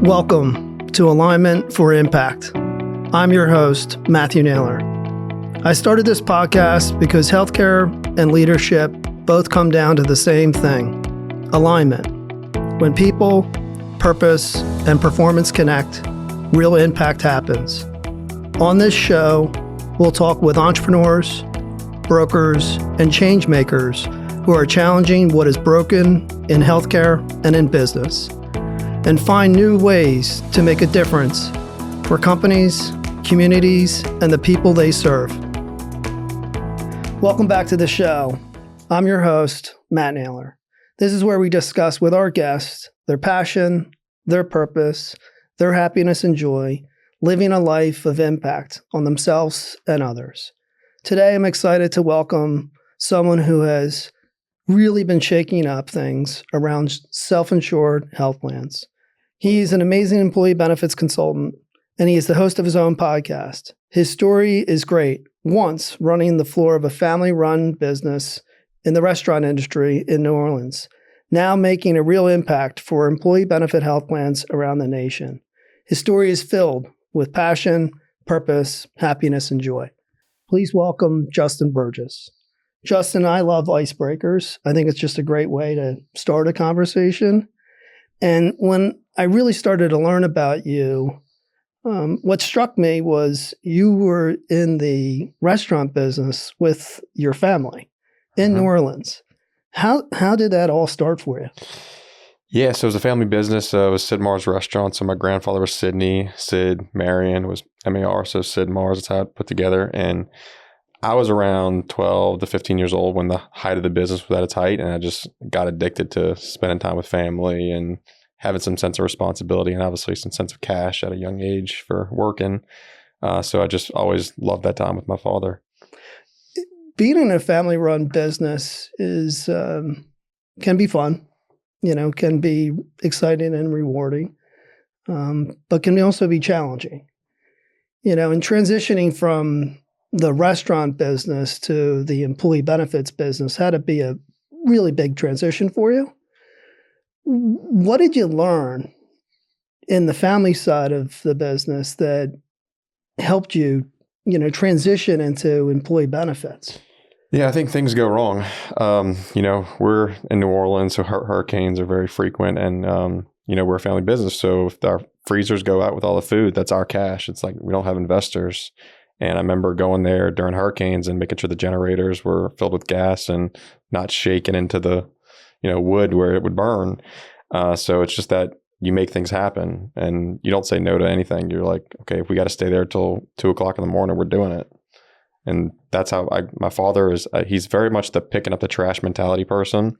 Welcome to Alignment for Impact. I'm your host, Matthew Naylor. I started this podcast because healthcare and leadership both come down to the same thing, alignment. When people, purpose, and performance connect, real impact happens. On this show, we'll talk with entrepreneurs, brokers, and change makers who are challenging what is broken in healthcare and in business, and find new ways to make a difference for companies, communities, and the people they serve. Welcome back to the show. I'm your host, Matt Naylor. This is where we discuss with our guests their passion, their purpose, their happiness and joy, living a life of impact on themselves and others. Today, I'm excited to welcome someone who has really been shaking up things around self-insured health plans. He's an amazing employee benefits consultant, and he is the host of his own podcast. His story is great. Once running the floor of a family-run business in the restaurant industry in New Orleans, now making a real impact for employee benefit health plans around the nation. His story is filled with passion, purpose, happiness, and joy. Please welcome Justin Burgess. Justin, I love icebreakers. I think it's just a great way to start a conversation. And when I really started to learn about you, what struck me was you were in the restaurant business with your family in New Orleans. How did that all start for you? Yeah, so it was a family business. It was Sid Mar's restaurant. So my grandfather was Sydney. Sid Marion was M-A-R. So Sid Mar's, that's how it put together. And I was around 12 to 15 years old when the height of the business was at its height. And I just got addicted to spending time with family and having some sense of responsibility and obviously some sense of cash at a young age for working. So I just always loved that time with my father. Being in a family-run business is can be fun, can be exciting and rewarding, but can also be challenging. And transitioning from the restaurant business to the employee benefits business had to be a really big transition for you. What did you learn in the family side of the business that helped you, transition into employee benefits? Yeah, I think things go wrong. We're in New Orleans, so hurricanes are very frequent, and we're a family business. So if our freezers go out with all the food, that's our cash. It's like we don't have investors. And I remember going there during hurricanes and making sure the generators were filled with gas and not shaken into the wood where it would burn. So it's just that you make things happen and you don't say no to anything. You're like, okay, if we got to stay there till 2:00 in the morning, we're doing it. And that's how my father is. He's very much the picking up the trash mentality person.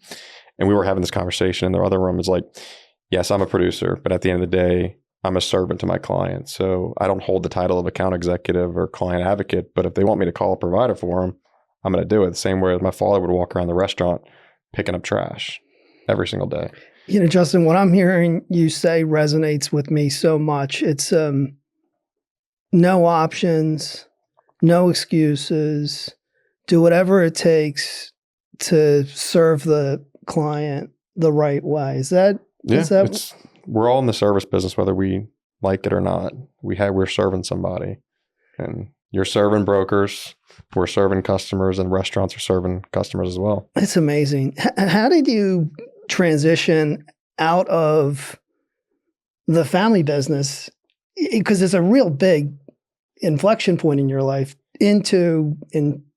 And we were having this conversation in the other room. It's like, yes, I'm a producer, but at the end of the day, I'm a servant to my client. So I don't hold the title of account executive or client advocate, but if they want me to call a provider for them, I'm going to do it. The same way as my father would walk around the restaurant picking up trash every single day. Justin, what I'm hearing you say resonates with me so much. It's no options, no excuses, do whatever it takes to serve the client the right way. We're all in the service business, whether we like it or not. We're serving somebody, and you're serving brokers, we're serving customers, and restaurants are serving customers as well. It's amazing. How did you transition out of the family business? Because it's a real big inflection point in your life into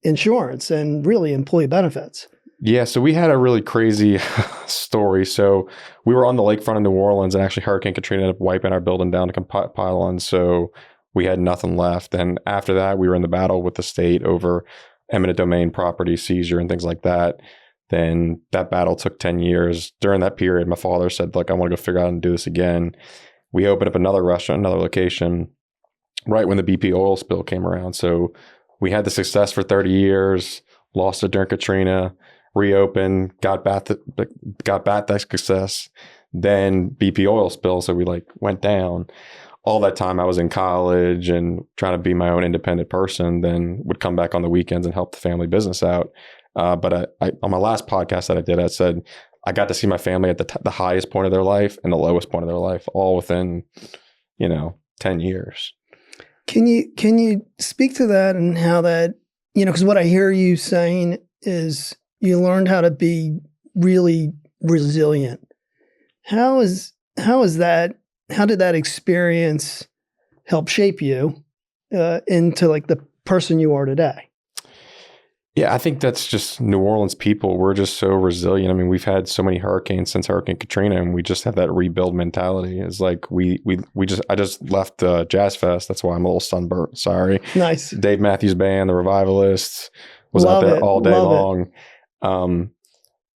insurance and really employee benefits. Yeah, so we had a really crazy story. So we were on the lakefront in New Orleans, and actually Hurricane Katrina ended up wiping our building down to pylons. So we had nothing left. And after that, we were in the battle with the state over eminent domain property seizure and things like that. Then that battle took 10 years. During that period, my father said, look, I want to go figure out and do this again. We opened up another restaurant, another location, right when the BP oil spill came around. So we had the success for 30 years, lost it during Katrina, reopened, got back that success. Then BP oil spill, so we went down. All that time I was in college and trying to be my own independent person, then would come back on the weekends and help the family business out. But I on my last podcast that I did, I said, I got to see my family at the highest point of their life and the lowest point of their life, all within, 10 years. Can you speak to that and how that, because what I hear you saying is you learned how to be really resilient. How did that experience help shape you into like the person you are today? Yeah, I think that's just New Orleans people. We're just so resilient. I mean, we've had so many hurricanes since Hurricane Katrina, and we just have that rebuild mentality. It's like I just left Jazz Fest. That's why I'm a little sunburnt. Sorry. Nice. Dave Matthews Band, the Revivalists, was Love out there it. all day Love long.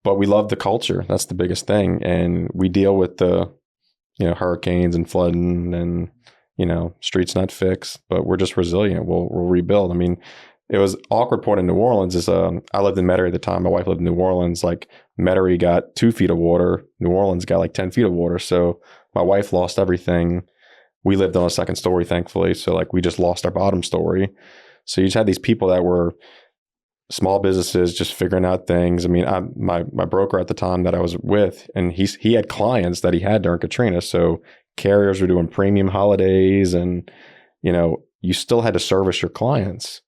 But we love the culture. That's the biggest thing. And we deal with the, hurricanes and flooding and, streets not fixed, but we're just resilient. We'll rebuild. I mean, it was awkward point in New Orleans is I lived in Metairie at the time. My wife lived in New Orleans. Like Metairie got 2 feet of water. New Orleans got like 10 feet of water. So my wife lost everything. We lived on a second story, thankfully. So like we just lost our bottom story. So you just had these people that were small businesses just figuring out things. I mean, my broker at the time that I was with, and he had clients that he had during Katrina. So carriers were doing premium holidays and, you still had to service your clients.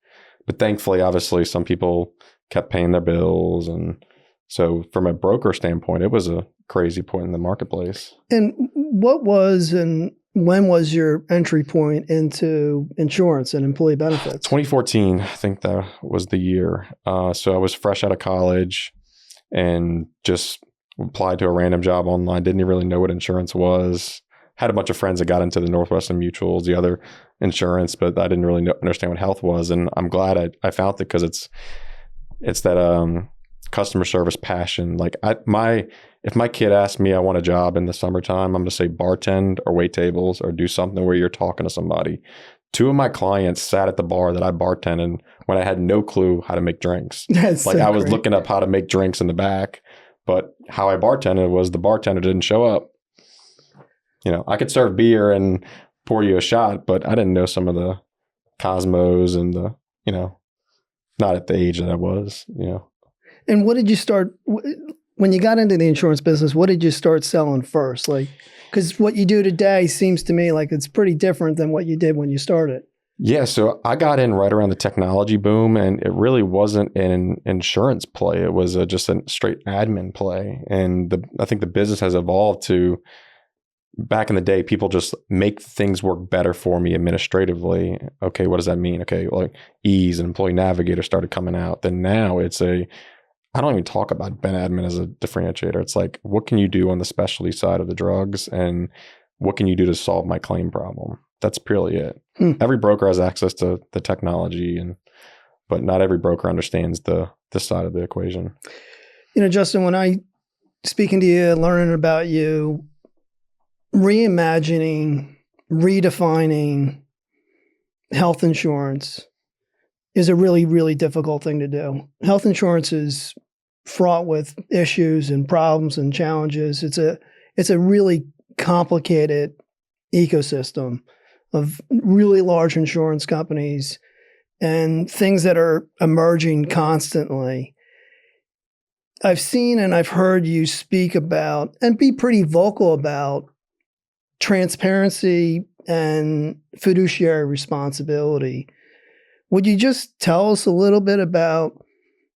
But thankfully, obviously, some people kept paying their bills. And so from a broker standpoint, it was a crazy point in the marketplace. And what was and when was your entry point into insurance and employee benefits? 2014, I think that was the year. So I was fresh out of college and just applied to a random job online. Didn't really know what insurance was. Had a bunch of friends that got into the Northwestern Mutuals, the other insurance, but I didn't really understand what health was. And I'm glad I found it because it's that customer service passion. Like if my kid asks me I want a job in the summertime, I'm going to say bartend or wait tables or do something where you're talking to somebody. 2 of my clients sat at the bar that I bartended when I had no clue how to make drinks. That's like so I was great. looking up how to make drinks in the back, but how I bartended was the bartender didn't show up. I could serve beer and pour you a shot, but I didn't know some of the cosmos and the, not at the age that I was, And what did you start when you got into the insurance business? What did you start selling first? Like, because what you do today seems to me like it's pretty different than what you did when you started. Yeah, so I got in right around the technology boom, and it really wasn't an insurance play. It was just a straight admin play, and I think the business has evolved to. Back in the day, people just make things work better for me administratively. Okay, what does that mean? Okay, like Ease and Employee Navigator started coming out. Then now I don't even talk about Ben Admin as a differentiator. It's like, what can you do on the specialty side of the drugs and what can you do to solve my claim problem? That's purely it. Every broker has access to the technology, but not every broker understands this side of the equation. Justin, when I speaking to you, learning about you, reimagining, redefining health insurance is a really, really difficult thing to do. Health insurance is fraught with issues and problems and challenges. It's a really complicated ecosystem of really large insurance companies and things that are emerging constantly. I've seen and I've heard you speak about and be pretty vocal about transparency and fiduciary responsibility. Would you just tell us a little bit about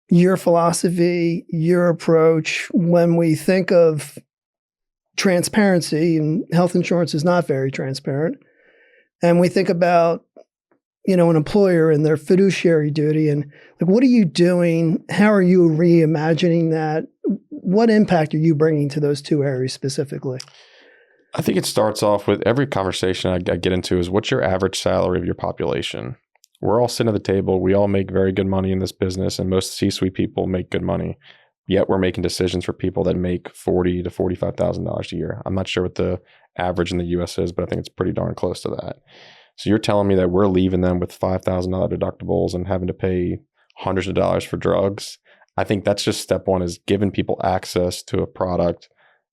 your philosophy, your approach when we think of transparency, and health insurance is not very transparent, and we think about, an employer and their fiduciary duty, and like, what are you doing? How are you reimagining that? What impact are you bringing to those 2 areas specifically? I think it starts off with every conversation I get into is what's your average salary of your population? We're all sitting at the table. We all make very good money in this business, and most C-suite people make good money. Yet we're making decisions for people that make $40,000 to $45,000 a year. I'm not sure what the average in the U.S. is, but I think it's pretty darn close to that. So you're telling me that we're leaving them with $5,000 deductibles and having to pay hundreds of dollars for drugs? I think that's just step one, is giving people access to a product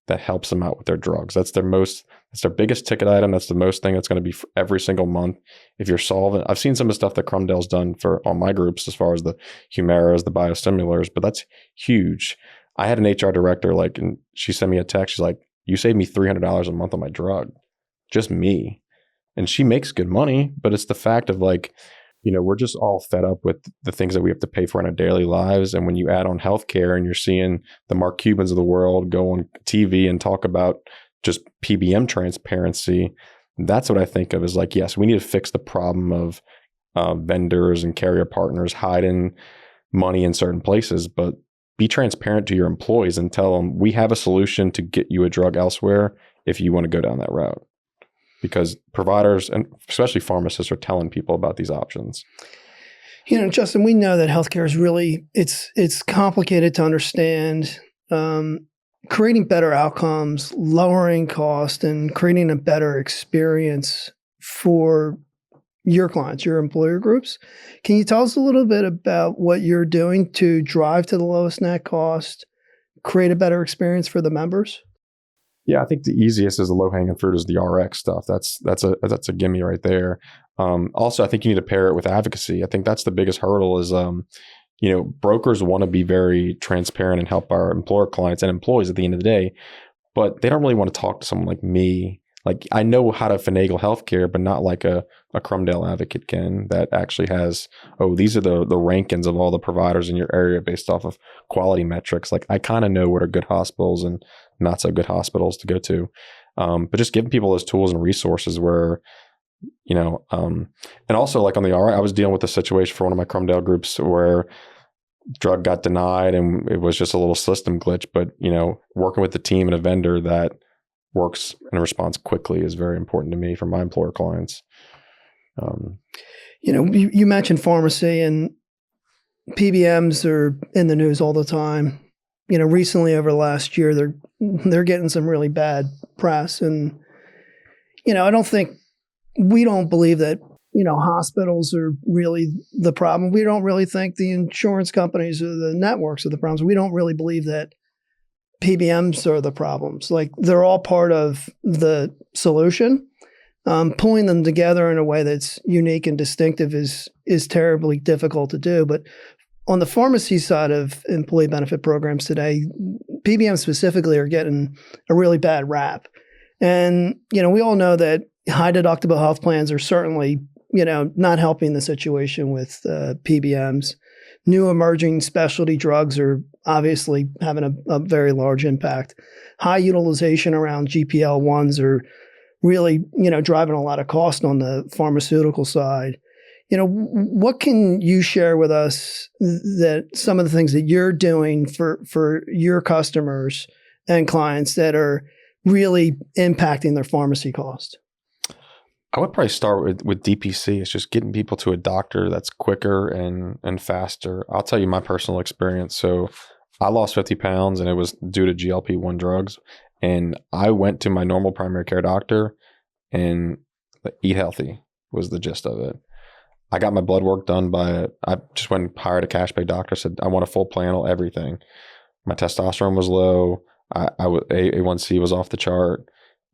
that helps them out with their drugs. That's their biggest ticket item. That's the most thing that's going to be for every single month. If you're solving, I've seen some of the stuff that Crumdell's done for all my groups as far as the Humeras, the biostimulars, but that's huge. I had an HR director, like, and she sent me a text. She's like, you saved me $300 a month on my drug, just me. And she makes good money, but it's the fact of like, we're just all fed up with the things that we have to pay for in our daily lives. And when you add on healthcare and you're seeing the Mark Cubans of the world go on TV and talk about just PBM transparency, that's what I think of as like, yes, we need to fix the problem of vendors and carrier partners hiding money in certain places, but be transparent to your employees and tell them we have a solution to get you a drug elsewhere if you want to go down that route. Because providers and especially pharmacists are telling people about these options. Justin, we know that healthcare is really, it's complicated to understand. Creating better outcomes, lowering cost, and creating a better experience for your clients, your employer groups. Can you tell us a little bit about what you're doing to drive to the lowest net cost, create a better experience for the members? Yeah, I think the easiest is the low hanging fruit is the RX stuff. That's a gimme right there. Also, I think you need to pair it with advocacy. I think that's the biggest hurdle is, brokers want to be very transparent and help our employer clients and employees at the end of the day, but they don't really want to talk to someone like me. Like I know how to finagle healthcare, but not like a Crumdale advocate can that actually has, these are the rankings of all the providers in your area based off of quality metrics. Like I kind of know what are good hospitals and not so good hospitals to go to. But just giving people those tools and resources where, and also like on the RI, I was dealing with a situation for one of my Crumdale groups where drug got denied and it was just a little system glitch, but working with the team and a vendor that works and responds quickly is very important to me for my employer clients. You mentioned pharmacy and PBMs are in the news all the time. Recently over the last year, they're getting some really bad press. And, I don't think, we don't believe that, hospitals are really the problem. We don't really think the insurance companies or the networks are the problems. We don't really believe that PBMs are the problems. Like they're all part of the solution. Pulling them together in a way that's unique and distinctive is terribly difficult to do. But on the pharmacy side of employee benefit programs today, PBMs specifically are getting a really bad rap. And, we all know that high deductible health plans are certainly, not helping the situation with PBMs. New emerging specialty drugs are obviously having a very large impact. High utilization around GLP-1s are really, driving a lot of cost on the pharmaceutical side. What can you share with us that some of the things that you're doing for your customers and clients that are really impacting their pharmacy cost? I would probably start with DPC. It's just getting people to a doctor that's quicker and faster. I'll tell you my personal experience. So I lost 50 pounds and it was due to GLP-1 drugs. And I went to my normal primary care doctor and eat healthy was the gist of it. I got my blood work done I just went and hired a cash pay doctor, said, I want a full panel, everything. My testosterone was low. A1C was off the chart.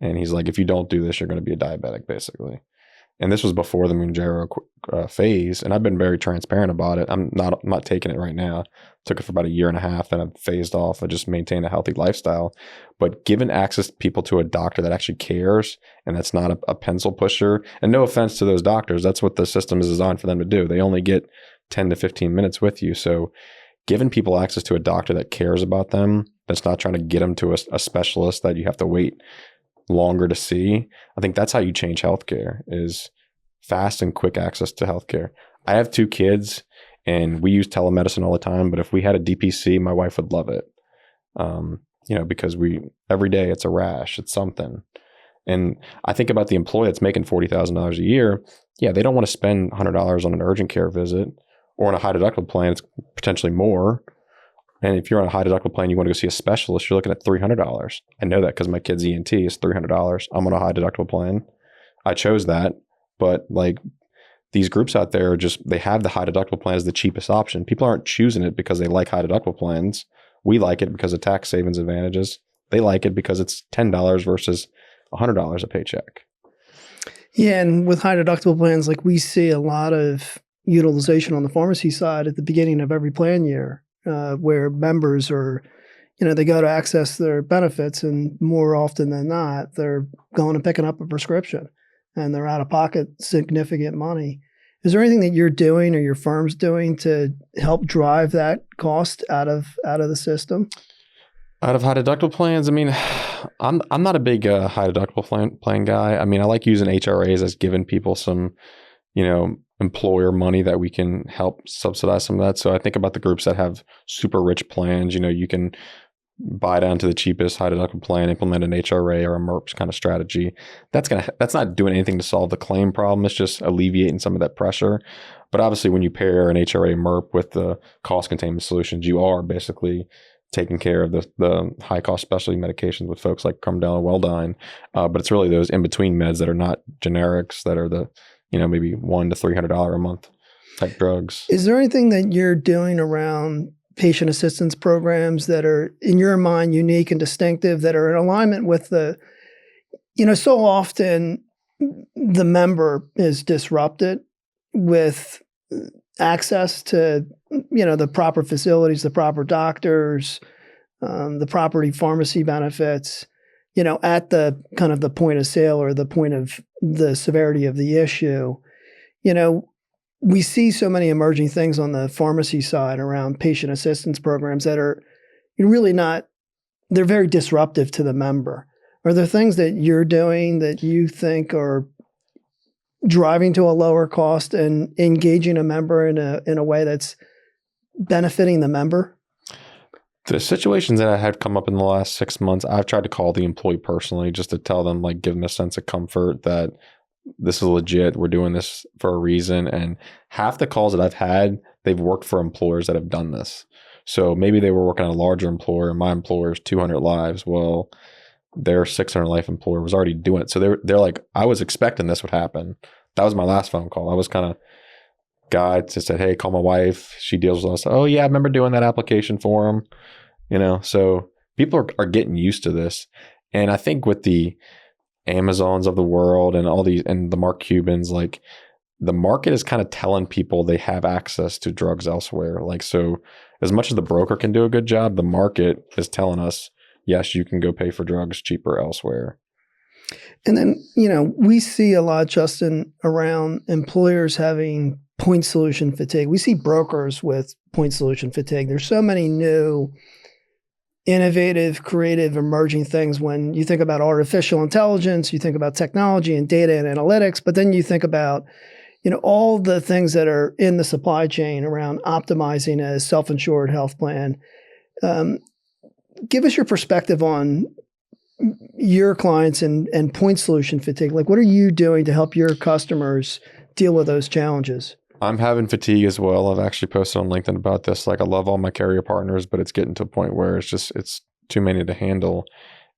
And he's like, if you don't do this, you're going to be a diabetic, basically. And this was before the Mounjaro phase. And I've been very transparent about it. I'm not taking it right now. Took it for about a year and a half and I've phased off. I just maintained a healthy lifestyle. But giving access to people to a doctor that actually cares and that's not a pencil pusher. And no offense to those doctors. That's what the system is designed for them to do. They only get 10 to 15 minutes with you. So giving people access to a doctor that cares about them, that's not trying to get them to a specialist that you have to wait longer to see. I think that's how you change healthcare is fast and quick access to healthcare. I have 2 kids and we use telemedicine all the time, but if we had a DPC, my wife would love it. Because every day it's a rash, it's something. And I think about the employee that's making $40,000 a year. Yeah, they don't want to spend $100 on an urgent care visit or on a high deductible plan. It's potentially more. And if you're on a high deductible plan, you want to go see a specialist, you're looking at $300. I know that because my kid's ENT is $300. I'm on a high deductible plan. I chose that, but like these groups out there they have the high deductible plan as the cheapest option. People aren't choosing it because they like high deductible plans. We like it because of tax savings advantages. They like it because it's $10 versus $100 a paycheck. Yeah, and with high deductible plans, like we see a lot of utilization on the pharmacy side at the beginning of every plan year. Where members are, they go to access their benefits, and more often than not, they're going and picking up a prescription, and they're out of pocket significant money. Is there anything that you're doing or your firm's doing to help drive that cost out of the system? Out of high deductible plans, I mean, I'm not a big high deductible plan guy. I mean, I like using HRAs as giving people some, employer money that we can help subsidize some of that. So I think about the groups that have super rich plans. You can buy down to the cheapest high deductible plan, implement an HRA or a MERPS kind of strategy. That's not doing anything to solve the claim problem. It's just alleviating some of that pressure. But obviously, when you pair an HRA MERP with the cost containment solutions, you are basically taking care of the high cost specialty medications with folks like Crumdell and Welldyne. But it's really those in between meds that are not generics, that are the maybe $100 to $300 a month type drugs. Is there anything that you're doing around patient assistance programs that are, in your mind, unique and distinctive, that are in alignment with so often the member is disrupted with access to, the proper facilities, the proper doctors, the proper pharmacy benefits, at the kind of the point of sale or the point of the severity of the issue. We see so many emerging things on the pharmacy side around patient assistance programs that are really not, they're very disruptive to the member. Are there things that you're doing that you think are driving to a lower cost and engaging a member in a way that's benefiting the member? The situations that I had come up in the last 6 months, I've tried to call the employee personally just to tell them, give them a sense of comfort that this is legit. We're doing this for a reason. And half the calls that I've had, they've worked for employers that have done this. So maybe they were working at a larger employer and my employer is 200 lives. Well, their 600 life employer was already doing it. So they're like, I was expecting this would happen. That was my last phone call. I was kind of guy just said, hey, call my wife. She deals with us. Oh yeah, I remember doing that application for them. So people are getting used to this. And I think with the Amazons of the world and all these, and the Mark Cubans, the market is kind of telling people they have access to drugs elsewhere. So as much as the broker can do a good job, the market is telling us, yes, you can go pay for drugs cheaper elsewhere. And then, we see a lot, Justin, around employers having point solution fatigue. We see brokers with point solution fatigue. There's so many new, innovative, creative, emerging things. When you think about artificial intelligence, you think about technology and data and analytics, but then you think about, all the things that are in the supply chain around optimizing a self-insured health plan. Give us your perspective on your clients and point solution fatigue. What are you doing to help your customers deal with those challenges? I'm having fatigue as well. I've actually posted on LinkedIn about this. I love all my carrier partners, but it's getting to a point where it's too many to handle.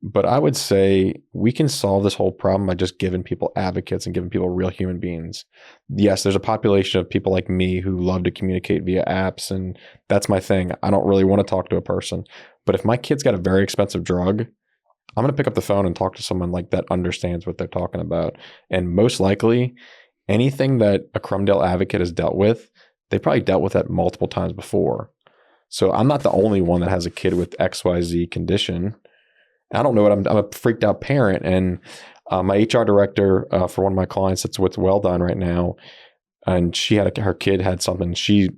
But I would say we can solve this whole problem by just giving people advocates and giving people real human beings. Yes, there's a population of people like me who love to communicate via apps, and that's my thing. I don't really want to talk to a person. But if my kid's got a very expensive drug, I'm going to pick up the phone and talk to someone that understands what they're talking about. And most likely, anything that a Crumdell advocate has dealt with, they probably dealt with that multiple times before. So I'm not the only one that has a kid with XYZ condition. I don't know what I'm a freaked out parent. And my HR director for one of my clients that's with Welldyne right now, and her kid had something. She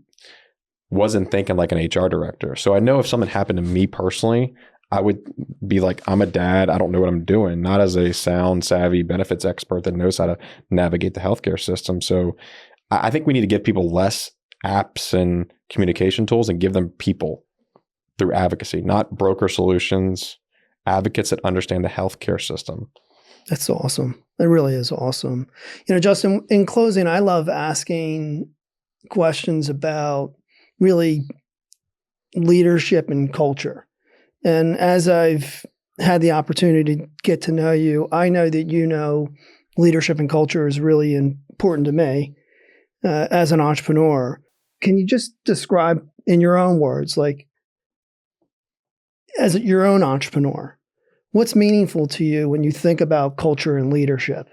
wasn't thinking like an HR director. So I know if something happened to me personally, I would be like, I'm a dad. I don't know what I'm doing. Not as a sound, savvy benefits expert that knows how to navigate the healthcare system. So I think we need to give people less apps and communication tools and give them people through advocacy, not broker solutions, advocates that understand the healthcare system. That's awesome. It really is awesome. Justin, in closing, I love asking questions about really leadership and culture. And as I've had the opportunity to get to know you, I know that leadership and culture is really important to me as an entrepreneur. Can you just describe in your own words, as your own entrepreneur, what's meaningful to you when you think about culture and leadership?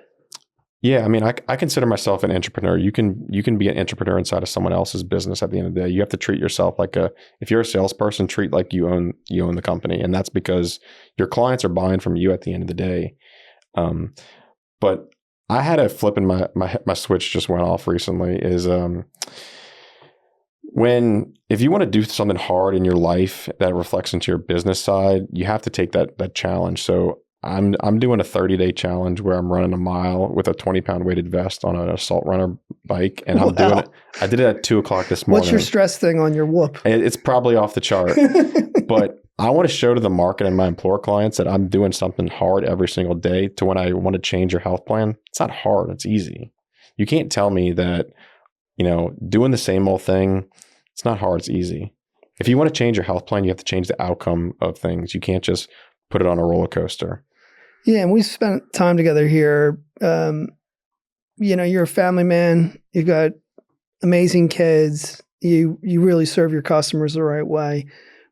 Yeah, I mean, I consider myself an entrepreneur. You can be an entrepreneur inside of someone else's business. At the end of the day, you have to treat yourself like if you're a salesperson, treat like you own the company, and that's because your clients are buying from you at the end of the day. But I had a flip in my switch just went off recently. Is if you want to do something hard in your life that reflects into your business side, you have to take that challenge. So I'm doing a 30-day challenge where I'm running a mile with a 20-pound weighted vest on an assault runner bike, and I'm doing it. I did it at 2:00 this morning. What's your stress thing on your whoop? It's probably off the chart, but I want to show to the market and my employer clients that I'm doing something hard every single day. To when I want to change your health plan, it's not hard; it's easy. You can't tell me that doing the same old thing. It's not hard; it's easy. If you want to change your health plan, you have to change the outcome of things. You can't just put it on a roller coaster. Yeah, and we spent time together here. You're a family man. You've got amazing kids. You really serve your customers the right way.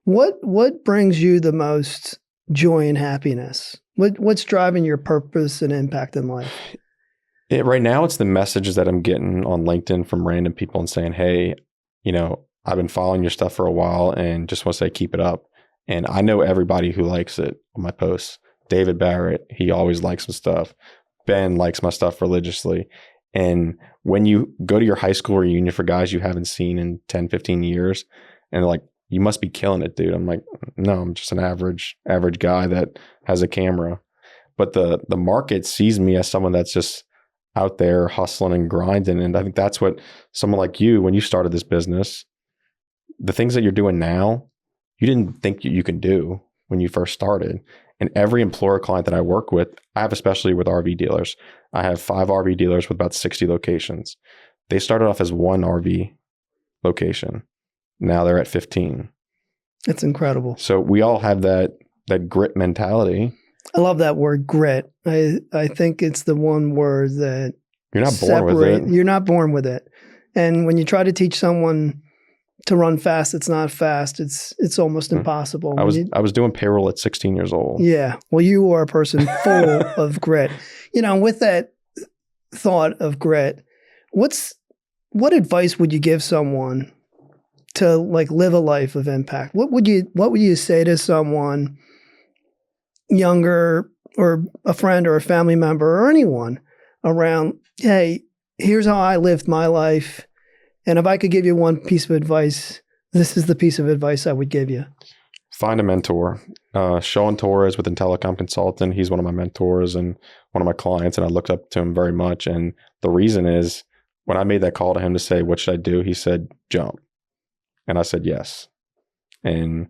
What brings you the most joy and happiness? What's driving your purpose and impact in life? Right now, it's the messages that I'm getting on LinkedIn from random people and saying, "Hey, I've been following your stuff for a while and just want to say keep it up." And I know everybody who likes it on my posts. David Barrett, he always likes my stuff. Ben likes my stuff religiously. And when you go to your high school reunion for guys you haven't seen in 10, 15 years, and they're like, "You must be killing it, dude." I'm like, "No, I'm just an average guy that has a camera." But the market sees me as someone that's just out there hustling and grinding. And I think that's what someone like you, when you started this business, the things that you're doing now, you didn't think you can do when you first started. And every employer client that I work with, I have especially with RV dealers. I have 5 RV dealers with about 60 locations. They started off as 1 RV location. Now they're at 15. It's incredible. So we all have that grit mentality. I love that word, grit. I think it's the one word that you're not born with it. You're not born with it. And when you try to teach someone to run fast, it's not fast. It's almost impossible. I was doing payroll at 16 years old. Yeah. Well, you are a person full of grit. With that thought of grit, what advice would you give someone to live a life of impact? What would you say to someone younger or a friend or a family member or anyone around, "Hey, here's how I lived my life. And if I could give you one piece of advice, this is the piece of advice I would give you." Find a mentor. Sean Torres with Intellicom Consultant. He's one of my mentors and one of my clients, and I looked up to him very much. And the reason is when I made that call to him to say, "What should I do?" He said, "Jump." And I said, "Yes." And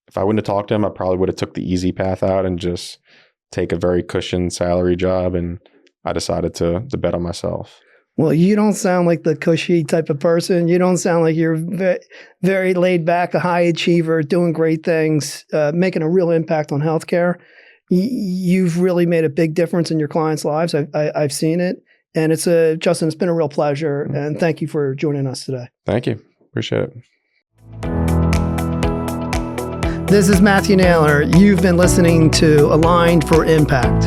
if I wouldn't have talked to him, I probably would have took the easy path out and just take a very cushioned salary job. And I decided to bet on myself. Well, you don't sound like the cushy type of person. You don't sound like you're very laid back, a high achiever, doing great things, making a real impact on healthcare. You've really made a big difference in your clients' lives. I've seen it. And Justin, it's been a real pleasure. And thank you for joining us today. Thank you. Appreciate it. This is Matthew Naylor. You've been listening to Aligned for Impact.